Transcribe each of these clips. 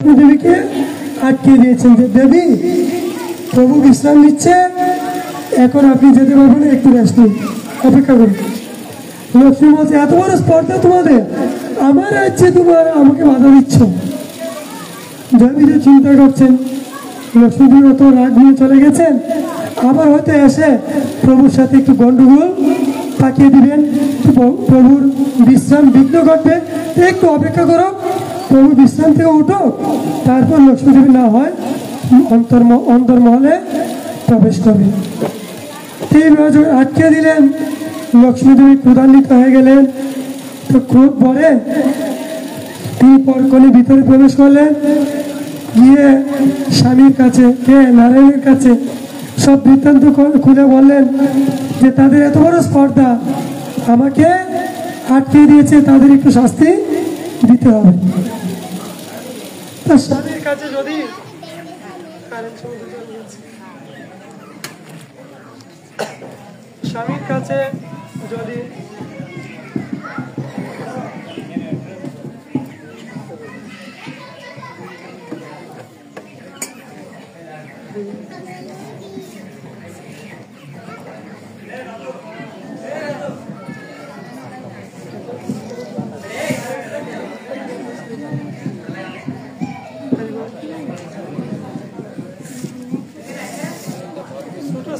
দেবীকে আটকে দিয়েছেন যে দেবী প্রভু বিশ্রাম নিচ্ছে, এখন আপনি যেতে পারবেন না, একটু রেস্ট নিন, অপেক্ষা করুন। লক্ষ্মী বলছে এত বড় স্পর্ধা তোমাদের, আমার রাজ্যে তোমার আমাকে বাধা দিচ্ছ। দেবী যে চিন্তা করছেন, লক্ষ্মীদেবী অত রাগ নিয়ে চলে গেছেন, আবার হয়তো এসে প্রভুর সাথে একটু গন্ডগোল পাকিয়ে দিবেন, প্রভুর বিশ্রাম বিঘ্ন ঘটবে, একটু অপেক্ষা করো, প্রভু বিশ্রাম থেকে উঠো, তারপর লক্ষ্মীদেবী না হয় অন্তর্মহলে প্রবেশ করবে। এইভাবে যখন আটকে দিলেন, লক্ষ্মীদেবী ক্রোধান্বিত হয়ে গেলেন। তো ক্রোধ বলে তিনি পরক্ষণে ভিতরে প্রবেশ করলেন, গিয়ে স্বামীর কাছে, কে নারায়ণের কাছে সব বৃত্তান্ত খুলে বললেন যে তাদের এত বড় স্পর্ধা, আমাকে আটকে দিয়েছে, তাদের একটু শাস্তি দিতে হবে। স্বামীর কাছে যদি স্বামীর কাছে যদি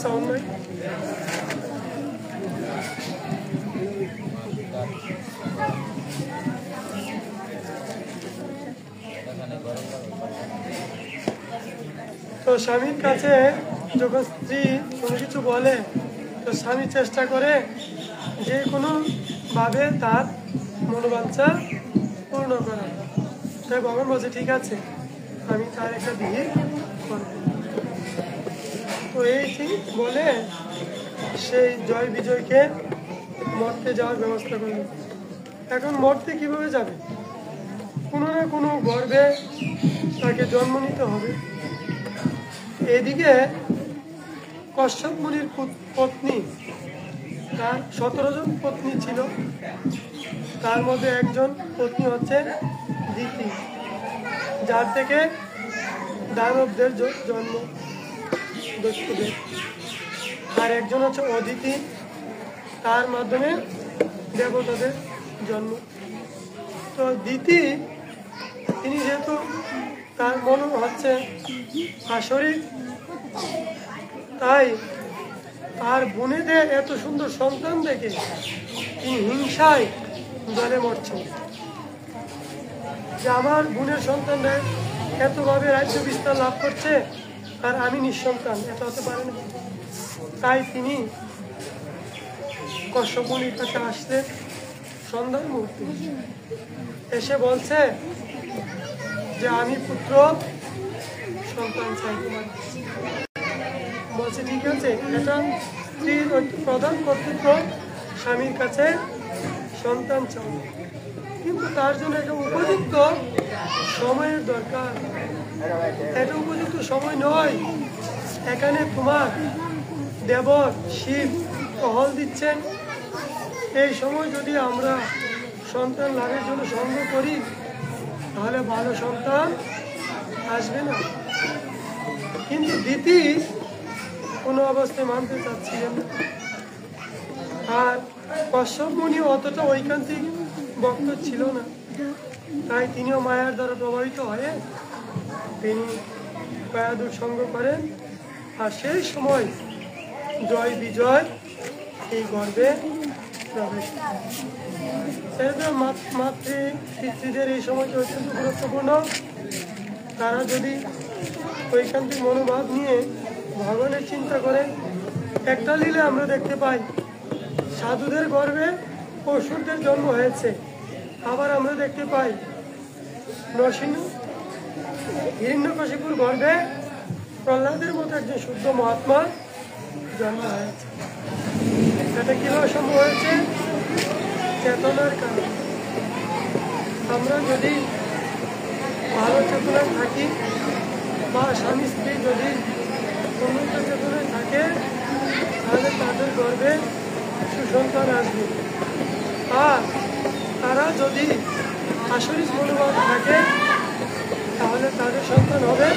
সাউন্ড নাই, তো স্বামীর কাছে যখন স্ত্রী কোনো কিছু বলে, তো স্বামী চেষ্টা করে যে কোনো ভাবে তার মনোবাঞ্ছা পূর্ণ করা। তাই ভগবান বলছে ঠিক আছে, আমি তার একটা বিয়ে করব। তো এই ঠিক বলে সেই জয় বিজয়কে মরতে যাওয়ার ব্যবস্থা করল। এখন মরতে কিভাবে যাবে? কোনো না কোনো গর্ভে তাকে জন্ম নিতে হবে। এদিকে কশ্যপ মুনির পত্নী, তার 17 জন পত্নী ছিল, তার মধ্যে একজন পত্নী হচ্ছে দিতি, যার থেকে দানবদের জন্ম, দস্যুদের। আর একজন হচ্ছে অদিতি, তার মাধ্যমে দেবতাদের জন্ম। তো দিতি তিনি যেহেতু তার মনে হচ্ছে আসরিক, তাই তার বোনেদের এত সুন্দর সন্তান দেখে তিনি হিংসায় জলে মরছেন যে আমার বোনের সন্তানরা এতভাবে রাজ্য বিস্তার লাভ করছে আর আমি নিঃসন্তান, এটা হতে পারে না। তাই তিনি কশ্যপ মুনির কাছে আসলে সন্ধ্যার মুহূর্তে এসে বলছে যে আমি পুত্র সন্তান চাই তোমার। বলছে ঠিক আছে, এটা স্ত্রীর প্রধান কর্তৃত্ব স্বামীর কাছে সন্তান চাও, কিন্তু তার জন্য একটা উপযুক্ত সময়ের দরকার। এটা উপযুক্ত সময় নয়, এখানে তোমার দেবর শিব টহল দিচ্ছেন, এই সময় যদি আমরা সন্তান লাভের জন্য সঙ্গ করি তাহলে ভালো সন্তান আসবে না। কিন্তু দিতি কোনো অবস্থায় মানতে চাচ্ছিলেন না। আর কশ্যপ মুনি অতটা ঐকান্তিক ভক্ত ছিল না, তাই তিনিও মায়ার দ্বারা প্রভাবিত হয়ে তিনি মায়াদুর সঙ্গ করেন। আর সেই সময় জয় বিজয় এই গর্বে প্রবেশ করে। মাতৃ পিতৃদের এই সময়টা অত্যন্ত গুরুত্বপূর্ণ। তারা যদি ঐকান্তিক মনোভাব নিয়ে ভগবানের চিন্তা করে, একটা লীলা আমরা দেখতে পাই, সাধুদের গর্ভে অসুরদের জন্ম হয়েছে। আবার আমরা দেখতে পাই নরসিংহ হিরণ্যকশিপুর গর্ভে প্রহ্লাদের মতো একজন শুদ্ধ মহাত্মার জন্ম হয়েছে। এটা কিভাবে সম্ভব হয়েছে? চেতনার কারণে। আমরা যদি ভালো চেতনায় থাকি বা স্বামী স্ত্রী যদি উন্নত চেতনায় থাকে, তাহলে তাদের গর্ভে সুসন্তান আসবে। আর তারা যদি আসরিক মনোভাব থাকে তাহলে সন্তান হবে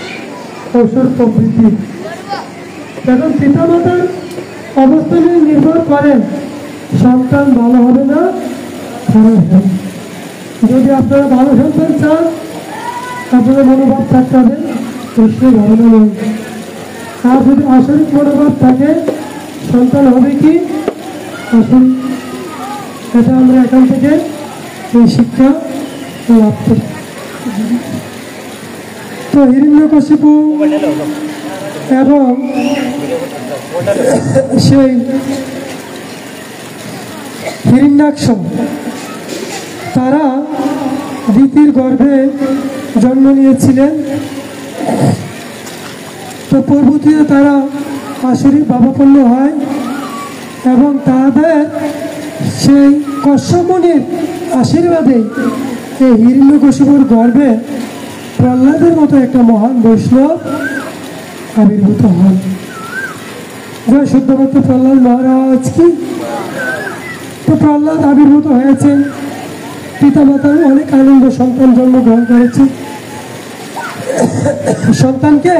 অসুর প্রবৃত্তি। এখন পিতামাতার অবস্থানে নির্ভর করে সন্তান ভালো হবে না খারাপ হবে। যদি আপনারা ভালো সন্তান চান, আপনাদের মনোভাব থাকতে হবে ঈশ্বর ভাবনা নয়। আর যদি আসরিক মনোভাব থাকে, সন্তান হবে কি আসরিক। এটা আমরা এখান থেকে এই শিক্ষা লাভ করি। তো হিরণ্যকশিপু এবং সেই হিরণ্যাক্ষ তারা দিতির গর্ভে জন্ম নিয়েছিলেন। তো পরবর্তীতে তারা আসরিক ভাবাপন্ন হয় এবং তাদের সেই কশ্যপ মুনির আশীর্বাদে এই হিরণ্যকশিপুর গর্ভে প্রহ্লাদের মতো একটা মহান বৈষ্ণব আবির্ভূত হন। জয় শুদ্ধভক্ত প্রহ্লাদ মহারাজ কি। তো প্রহ্লাদ আবির্ভূত হয়েছে, পিতামাতার অনেক আনন্দ, সন্তান জন্মগ্রহণ করেছে। সন্তানকে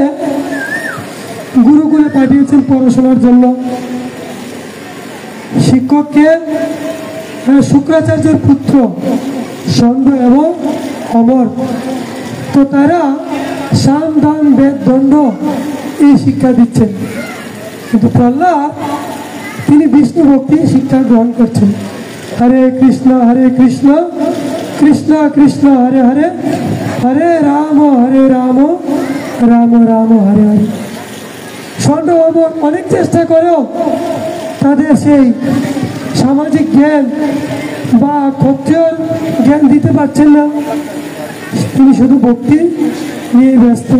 গুরুকুলে পাঠিয়েছেন পড়াশোনার জন্য। শিক্ষককে শুক্রাচার্যের পুত্র ছন্দ এবং অমর। তো তারা সাম দান বেদ দণ্ড এই শিক্ষা দিচ্ছেন, কিন্তু প্রহ্লাদ তিনি বিষ্ণু ভক্তি শিক্ষা গ্রহণ করছেন। হরে কৃষ্ণ কৃষ্ণ কৃষ্ণ হরে হরে, হরে রাম রাম রাম হরে হরে। ছন্দ অমর অনেক চেষ্টা করেও তাদের সেই সামাজিক জ্ঞান বা ক্ষত্রিয় জ্ঞান দিতে পারছেন না। তিনি শুধু ভক্তি নিয়ে ব্যস্ত।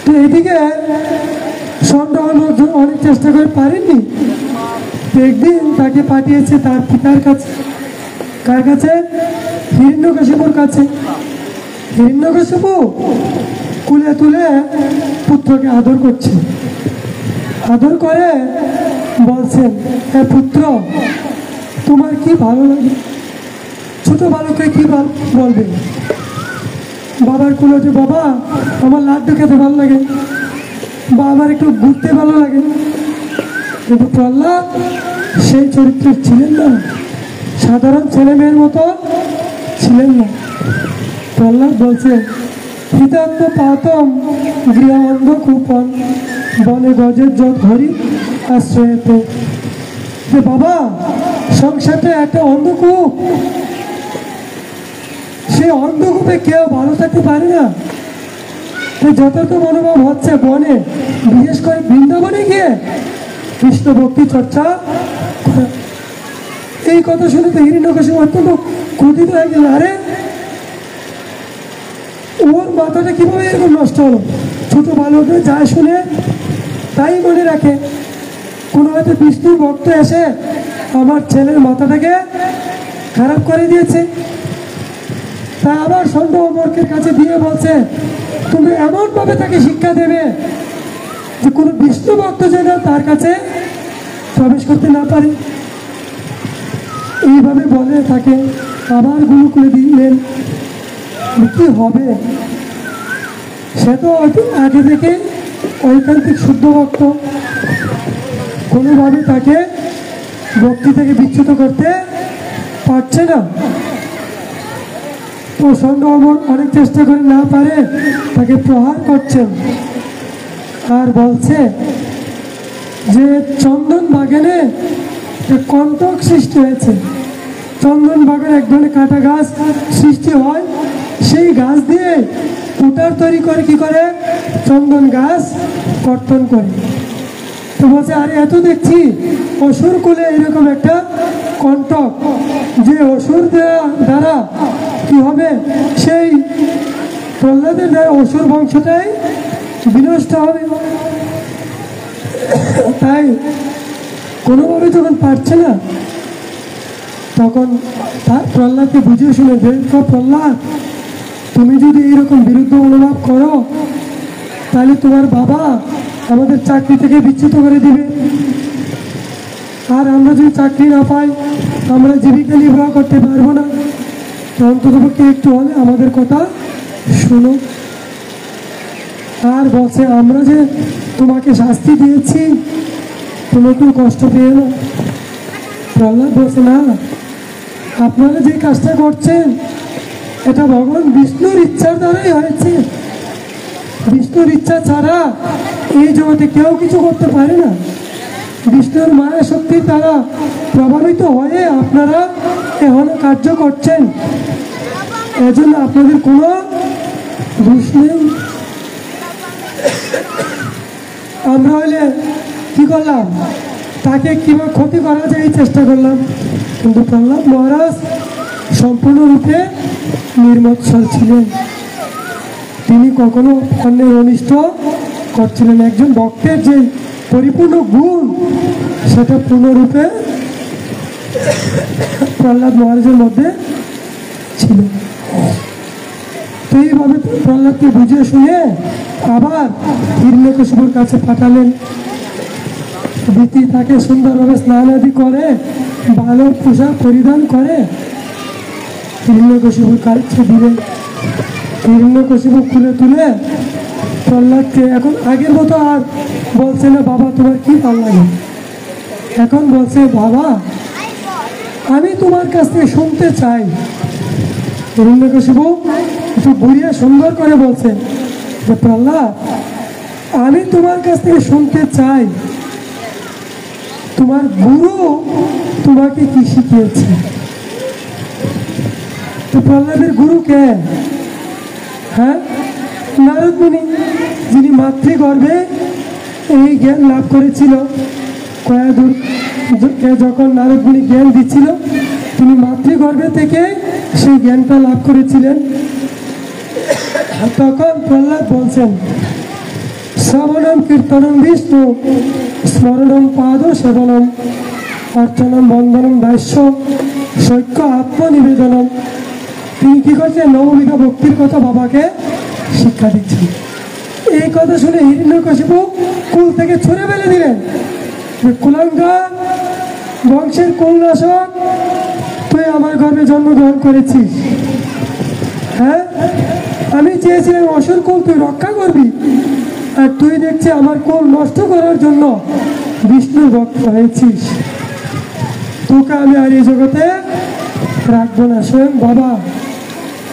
তো এদিকে ছন্দ অনেক চেষ্টা করে পারেননি। একদিন তাকে পাঠিয়েছে তার পিতার কাছে। কার কাছে? হিরণ্যকশিপুর কাছে। হিরণ্যকশিপু কুলে তুলে পুত্রকে আদর করছে। আদর করে বলছেন, হ্যাঁ পুত্র, তোমার কি ভালো লাগে? ছোট বালককে কি বলবে? বাবার কুলে, বাবা আমার লাড্ডু খেতে ভালো লাগে, বা আমার একটু ঘুরতে ভালো লাগে। কিন্তু প্রহ্লাদ সেই চরিত্রের ছিলেন না, সাধারণ ছেলে মেয়ের মতো ছিলেন না। প্রহ্লাদ বলছে, হিতাত্ম পাতম গৃহ অন্ধ কুপন বনে গজের যত হরি আশ্রয়েতে। যে বাবা, সংসারটা একটা অন্ধকূপ, সেই অন্ধকূপে কেউ ভালো থাকতে পারে না। যথার্থ মনোভাব হচ্ছে বনে, বিশেষ করে বৃন্দাবনে গিয়ে কৃষ্ণ ভক্তি চর্চা। এই কথা শুনে তো হিরণ্যকশিপু অত্যন্ত ক্রোধিত হয়ে গেল। আরে ওর মাথাটা কিভাবে এরকম নষ্ট হলো? ছোট বালকরা যায় শুনে তাই মনে রাখে, কোনো হয়তো বিষ্ণুর ভক্ত এসে আমার ছেলের মাথাটাকে খারাপ করে দিয়েছে। তা আবার ছন্দ অমরকের কাছে দিয়ে বলছে, তুমি এমনভাবে তাকে শিক্ষা দেবে যে কোনো বিষ্ণু ভক্ত যেন তার কাছে প্রবেশ করতে না পারে। এইভাবে বলে তাকে আবার গুরুকুলে দিলেন। কি হবে? সে তো আগে থেকে ঐকান্তিক শুদ্ধ ভক্ত, কোনোভাবে তাকে ভক্তি থেকে বিচ্যুত করতে পারছে না। তো ছন্দ অমর অনেক চেষ্টা করে না পারে তাকে প্রহার করছেন আর বলছে যে চন্দন বাগানে কণ্টক সৃষ্টি হয়েছে। চন্দন বাগানে এক ধরনের কাটা গাছ সৃষ্টি হয়, সেই গাছ দিয়ে কুটার তৈরি করে কি করে চন্দন গাছ কর্তন করে। তো বলছে, আরে এত দেখছি অসুর কুলে এরকম একটা কণ্টক, যে অসুর দ্বারা কি হবে, সেই প্রহ্লাদের দ্বারা অসুর বংশটাই বিনষ্ট হবে। তাই কোনোভাবে যখন পারছে না, তখন প্রহ্লাদকে বুঝিয়ে শুনে, দেখো প্রহ্লাদ, তুমি যদি এইরকম বিরুদ্ধ মনোভাব করো তাহলে তোমার বাবা আমাদের চাকরি থেকে বিচ্যুত করে দিবে, আর আমরা যদি চাকরি না পাই আমরা জীবিকা নির্বাহ করতে পারবো না। অন্ততপক্ষে একটু হলে আমাদের কথা শুনো। আর বলছে আমরা যে তোমাকে শাস্তি দিয়েছি, তুমি একটু কষ্ট পেয়ে না। প্রহ্লাদ বলছে, না, আপনারা যে কাজটা করছেন এটা ভগবান বিষ্ণুর ইচ্ছার দ্বারাই হয়েছে। বিষ্ণুর ইচ্ছা ছাড়া এই জগতে কেউ কিছু করতে পারে না। বিষ্ণুর মায়া শক্তির দ্বারা প্রভাবিত হয়ে আপনারা এখন কার্য করছেন, এজন্য আপনাদের কোনো দোষ নেই। আমরা হইলে কি করলাম, তাকে কিভাবে ক্ষতি করা যায় এই চেষ্টা করলাম। কিন্তু প্রহ্লাদ মহারাজ সম্পূর্ণরূপে নির্মৎসর ছিলেন, তিনি কখনো অন্যের অনিষ্ট করছিলেন। একজন ভক্তের যে পরিপূর্ণ গুণ সেটা পূর্ণরূপে প্রহ্লাদ মহারাজের মধ্যে ছিল। তো এইভাবে প্রহ্লাদকে বুঝিয়ে শুনে আবার হিরণ্যকশিপুর কাছে পাঠালেন। দিতি তাকে সুন্দরভাবে স্নান আদি করে, ভালো পোশাক পরিধান করে হিরণ্যকশিপুর কাছে দিলেন। হিরণ্যকশিপু খুলে তুলে প্রহ্লাদকে, এখন আগের মতো আর বলছে না বাবা তোমার কি ভালো লাগে, এখন বলছে বাবা আমি তোমার কাছ থেকে শুনতে চাই। হিরণ্যকশিপু একটু বুড়িয়ে সুন্দর করে বলছে যে প্রহ্লাদ আমি তোমার কাছ থেকে শুনতে চাই তোমার গুরু তোমাকে কি শিখিয়েছে। তো প্রহ্লাদের গুরু কে? হ্যাঁ, নারদ মুনি, যিনি মাতৃগর্ভে এই জ্ঞান লাভ করেছিল। কয়াদুরকে যখন নারদ মুনি জ্ঞান দিচ্ছিল, তিনি মাতৃগর্ভে থেকে সেই জ্ঞানটা লাভ করেছিলেন। তখন প্রহ্লাদ বলছেন, শ্রবণম কীর্তনম বিষ্ণু স্মরণম পাদ সেবনম অর্চনম বন্দনম দাস্য সৈক্য আত্মনিবেদনম। তিনি কি করছেন, নববিধ ভক্তির কথা বাবাকে শিক্ষা দিচ্ছেন। এই কথা শুনে হিরণ্যকশিপু কুল থেকে ছুঁড়ে ফেলে দিলেন, কুলাঙ্গার, বংশের কুলনাশক, তুই আমার গর্ভে জন্মগ্রহণ করেছিস। হ্যাঁ, আমি চেয়েছিলাম অসুর কুল তুই রক্ষা করবি, আর তুই দেখছি আমার কুল নষ্ট করার জন্য বিষ্ণুর ভক্ত হয়েছিস। তোকে আমি আর এই জগতে রাখবো না। স্বয়ং বাবা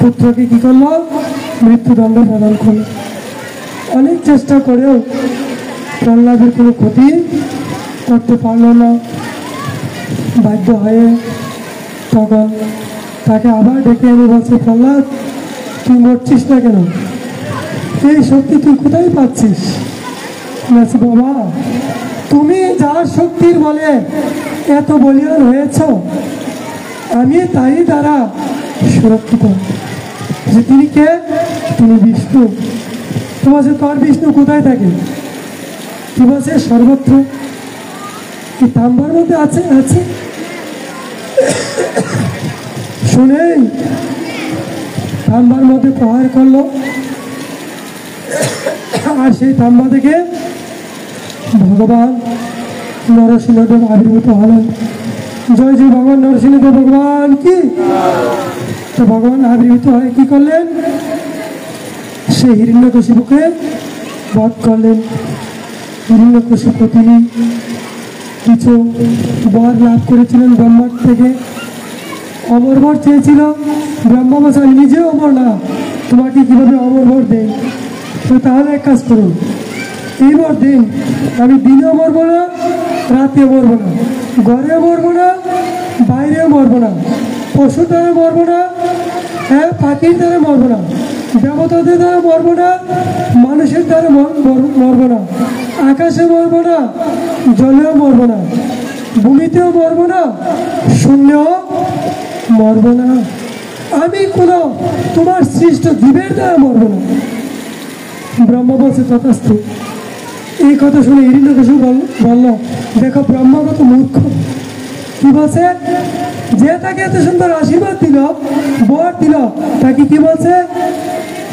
পুত্রকে কি করলো, মৃত্যুদণ্ড প্রদান করলো। অনেক চেষ্টা করেও প্রহ্লাদের কোনো ক্ষতি করতে পারলো না। বাধ্য হয়ে তখন তাকে আবার ডেকে এনে বলছে, প্রহ্লাদ তুই মরছিস না কেন, এই শক্তি তুই কোথায় পাচ্ছিস? বলছে, বাবা তুমি যার শক্তির বলে এত বলিয়ান হয়েছ, আমি তাই দ্বারা সুরক্ষিত। যে তিনি কে? তিনি বিষ্ণু। তো বলছে, তোর বিষ্ণু কোথায় থাকে? কি বলছে, সর্বত্র। কি তাম্বার মধ্যে আছে? আছে। শুনেই তাম্বার মধ্যে প্রহার করলো, আর সেই তাম্বা থেকে ভগবান নরসিংহদেব আবির্ভূত হলেন। জয় জয় ভগবান নরসিংহদেব ভগবান কি। তো ভগবান আবির্ভূত হয়ে কি করলেন, সেই হিরণ্যকশিপুকে বধ করলেন। হিরণ্যকশিপু তিনি কিছু বর লাভ করেছিলেন ব্রহ্মার থেকে। অমর বর চেয়েছিল, ব্রহ্মা বলছে আমি নিজেও অমর না, তোমাকে কিভাবে অমর বর দেয়? তো তাহলে এক কাজ করুন, এই বর দিন আমি দিনেও মরবো না, রাতেও মরবো না, ঘরেও মরবো না, বাইরেও মরবো না, পশুর দ্বারা মরবো না, হ্যাঁ পাখির দ্বারা মরবো না, দেবতাদের দ্বারা মরবো না, মানুষের দ্বারা মরবো না, আকাশে মরবো না, জলেও মরবো না, ভূমিতেও মরবো না, শূন্যেও মরবো না, আমি কোনো তোমার সৃষ্ট জীবের দ্বারা মরবো না। ব্রহ্মা বলছে তথাস্তু। এই কথা শুনে হিরণ্যকশিপু বলল, দেখো ব্রহ্মা কত মূর্খ। কি বলছে, যে তাকে এত সুন্দর আশীর্বাদ দিল, বর দিল, তাকে কি বলছে,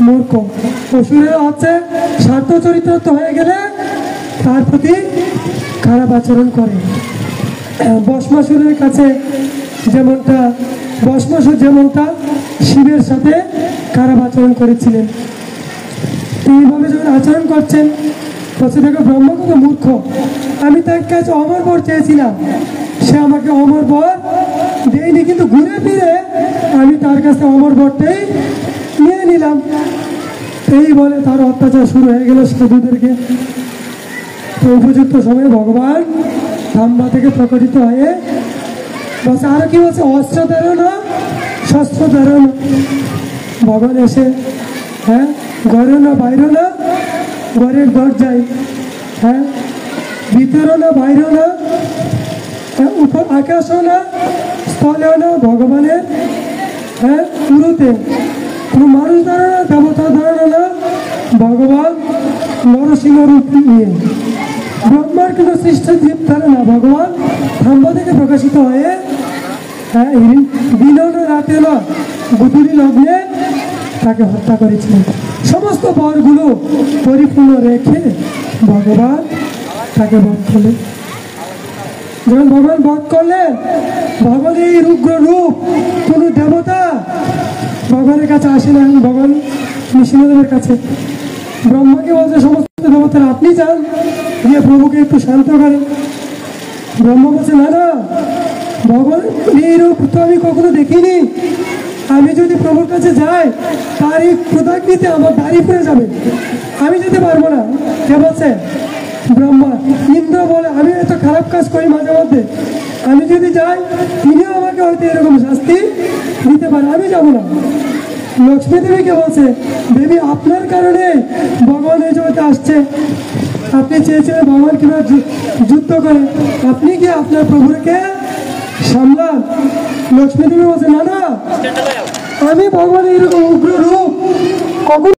মূর্খ। অসুরের হচ্ছে স্বার্থ চরিত্র হয়ে গেলে তার প্রতি খারাপ আচরণ করে। ভস্মাসুরের কাছে যেমনটা, ভস্মাসুর যেমনটা শিবের সাথে খারাপ আচরণ করেছিলেন। এইভাবে যখন আচরণ করছেন, বলছে দেখো ব্রহ্মা কত মূর্খ, আমি তার কাছে অমর বর চেয়েছিলাম, সে আমাকে অমর বর দেয়নি, কিন্তু ঘুরে ফিরে আমি তার কাছে অমর বরটাই নিয়ে নিলাম। এই বলে তার অত্যাচার শুরু হয়ে গেল সাধুদেরকে। তো উপযুক্ত সময়ে ভগবান ধাম্বা থেকে প্রকটিত হয়ে বলছে, আরো কি বলছে, অস্ত্র ধরো না, শস্ত্র ধরো না। ভগবান এসে, হ্যাঁ, ঘরে না বাইরে না, ঘরের দরজায়, হ্যাঁ, ভিতরে না বাইরে না, উপর আকাশও না, স্থলেও না, ভগবানের, হ্যাঁ, পুরোতে কোনো মানুষ ধরে না, দেবতা ধরে না, ভগবান নরসিংহ রূপ নিয়ে, ব্রহ্মার কোনো সৃষ্ট জীব ধরে না, ভগবান ধাম্বা থেকে প্রকাশিত হয়ে, হ্যাঁ, দিনও না রাতে না, গুধুলি লগ্নে তাকে হত্যা করেছিলেন। সমস্ত বরগুলো পরিপূর্ণ রেখে ভগবান তাকে বধ করলেন। যখন ভগবান বধ করলেন, ভগবান এই রুগ্র রূপ কোনো দেবতা ভগবানের কাছে আসে না। ভগবান নৃসিংহদেবের কাছে ব্রহ্মাকে বলছে, সমস্ত দেবতারা আপনি যান, গিয়ে প্রভুকে একটু শান্ত করেন। ব্রহ্মা বলছে, না না, ভগবান এই রূপ তো আমি কখনো দেখিনি, আমি যদি প্রভুর কাছে যাই তার এই কৃতজ্ঞতা আমার দাঁড়িয়ে পড়ে যাবে, আমি যেতে পারবো না। কে বলছে? ব্রহ্মা। ইন্দ্র বলে, আমি এত খারাপ কাজ করি মাঝে মধ্যে, আমি যদি যাই তিনিও আমাকে হয়তো এরকম শাস্তি দিতে পারে, আমি যাবো না। লক্ষ্মী দেবীকে বলছে, দেবী আপনার কারণে ভগবান এই জগতে আসছে, আপনি চেয়েছিলেন ভগবান কিভাবে যুদ্ধ করে, আপনি কি আপনার প্রভুকে সামলান। লক্ষ্মী দেবী বলছে, না না, আমি ভগবান এইরকম উগ্র রূপ কখন